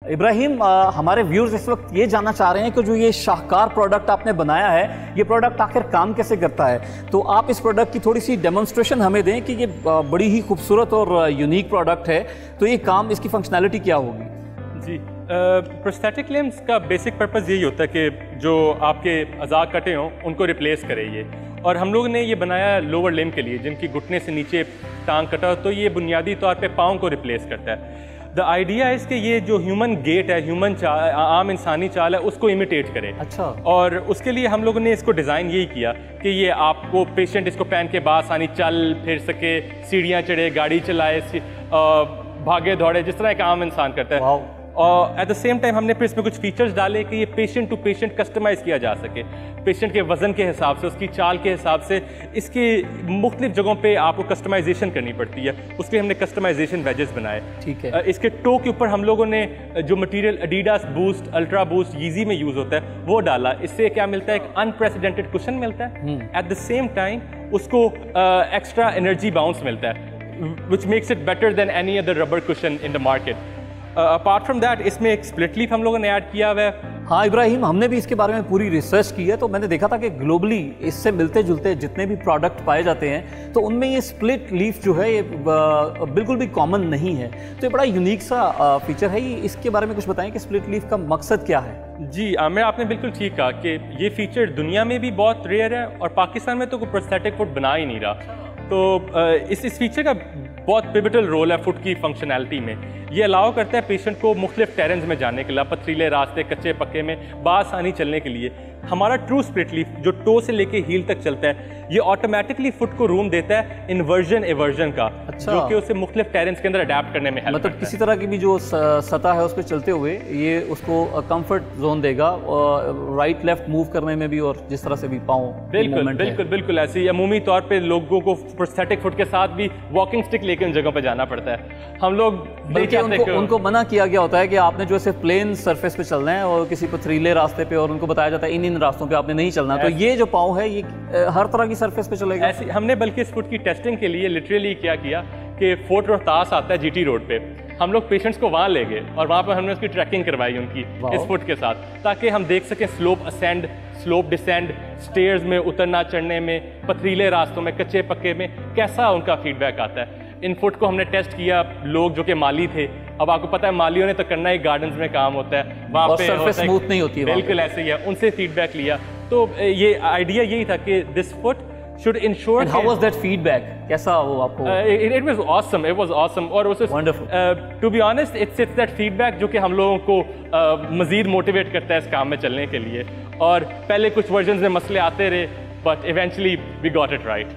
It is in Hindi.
इब्राहिम, हमारे व्यूअर्स इस वक्त ये जानना चाह रहे हैं कि जो ये शाहकार प्रोडक्ट आपने बनाया है, ये प्रोडक्ट आखिर काम कैसे करता है। तो आप इस प्रोडक्ट की थोड़ी सी डेमोन्स्ट्रेशन हमें दें कि ये बड़ी ही खूबसूरत और यूनिक प्रोडक्ट है, तो ये काम, इसकी फंक्शनैलिटी क्या होगी? जी, प्रोस्थेटिक लिम्स का बेसिक पर्पज़ यही होता है कि जो आपके अज़ा कटे हों उनको रिप्लेस करे ये। और हम लोग ने ये बनाया लोअर लिम्ब के लिए, जिनकी घुटने से नीचे टांग कटा हो, तो ये बुनियादी तौर पे पाँव को रिप्लेस करता है। द आइडिया है कि ये जो ह्यूमन गेट है, ह्यूमन चाल, आम इंसानी चाल है, उसको इमिटेट करे। अच्छा। और उसके लिए हम लोगों ने इसको डिज़ाइन यही किया कि ये आपको पेशेंट इसको पहन के बासानी चल फिर सके, सीढ़ियाँ चढ़े, गाड़ी चलाए, भागे दौड़े, जिस तरह एक आम इंसान करता है। और एट द सेम टाइम हमने फिर इसमें कुछ फीचर्स डाले कि ये पेशेंट टू पेशेंट कस्टमाइज़ किया जा सके, पेशेंट के वज़न के हिसाब से, उसकी चाल के हिसाब से। इसकी मुख्तलिफ जगहों पे आपको कस्टमाइजेशन करनी पड़ती है, उसके लिए हमने कस्टमाइजेशन बैजेस बनाए। ठीक है। इसके टो के ऊपर हम लोगों ने जो material Adidas boost, ultra boost, Yeezy में यूज़ होता है, वो डाला। इससे क्या मिलता है, एक अनप्रेसिडेंटेड कुशन मिलता है। एट द सेम टाइम उसको एक्स्ट्रा एनर्जी बाउंस मिलता है, which makes it better than any other rubber cushion in the market. Apart from that इसमें एक स्प्लिट लीफ हम लोगों ने ऐड किया हुआ है। हाँ इब्राहिम, हमने भी इसके बारे में पूरी रिसर्च की है, तो मैंने देखा था कि ग्लोबली इससे मिलते जुलते जितने भी प्रोडक्ट पाए जाते हैं, तो उनमें ये स्प्लिट लीफ जो है ये बिल्कुल भी कॉमन नहीं है। तो ये बड़ा यूनिक सा फीचर है। ये इसके बारे में कुछ बताएं कि स्प्लिट लीफ का मकसद क्या है? जी आमिर, आपने बिल्कुल ठीक कहा कि ये फीचर दुनिया में भी बहुत रेयर है और पाकिस्तान में तो कोई प्रोस्थेटिक फुट बना ही नहीं रहा। तो इस फीचर का बहुत पिवटल रोल है फुट की फंक्शनैलिटी में। ये अलाउ करता है पेशेंट को मुख्तलिफ टेरेंस में जाने के लिए, पथरीले रास्ते, कच्चे पक्के में बासानी चलने के लिए। हमारा ट्रू स्प्लिट लीफ जो टो से लेके हील तक चलता है, ये ऑटोमेटिकली फुट को रूम देता है इन्वर्जन एवर्जन का। अच्छा। जो कि उसे मुख्तलिफ टेरेंस के अंदर अडेप्ट करने में हेल्प मतलब करता किसी तरह की भी जो सतह है उस पर चलते हुए ये उसको कंफर्ट जोन देगा, और राइट लेफ्ट मूव करने में भी, और जिस तरह से भी पाँव। बिल्कुल बिल्कुल बिल्कुल ऐसे ही अमूमी तौर पर लोगों को प्रोस्थेटिक फुट के साथ भी वॉकिंग स्टिक लेके उन जगहों पर जाना पड़ता है। हम लोग बल्कि उनको मना किया गया होता है कि आपने जो ऐसे प्लेन सरफेस पे चलना है और किसी पथरीले रास्ते पे, और उनको बताया जाता है इन रास्तों पे आपने नहीं चलना। तो ये जो पाँव है ये हर तरह की सरफेस पे चलेगा। ऐसी हमने बल्कि इस फुट की टेस्टिंग के लिए लिटरली क्या किया कि फोर्ट रोहतास आता है जीटी रोड पे, हम लोग पेशेंट्स को वहाँ ले गए और वहाँ पर हमने उसकी ट्रैकिंग करवाई उनकी इस फुट के साथ, ताकि हम देख सकें slope ascend, slope descend, stairs में उतरना चढ़ने में, पथरीले रास्तों में, कच्चे पक्के में कैसा उनका फीडबैक आता है। इन फुट को हमने टेस्ट किया, लोग जो कि माली थे, अब आपको पता है मालियों ने तो करना ही गार्डन्स में काम होता है, वहाँ पे सरफेस स्मूथ नहीं होती है। बिल्कुल ऐसे ही है, उनसे फीडबैक लिया। तो ये आइडिया यही था कि this foot should ensure. And how was that feedback? कैसा वो आपको? It was awesome. It was awesome. और उसे wonderful. To be honest, it's that feedback जो कि हम लोगों को मज़ीद मोटिवेट करता है इस काम में चलने के लिए। और पहले कुछ वर्जन्स में मसले आते रहे, but eventually we got it right.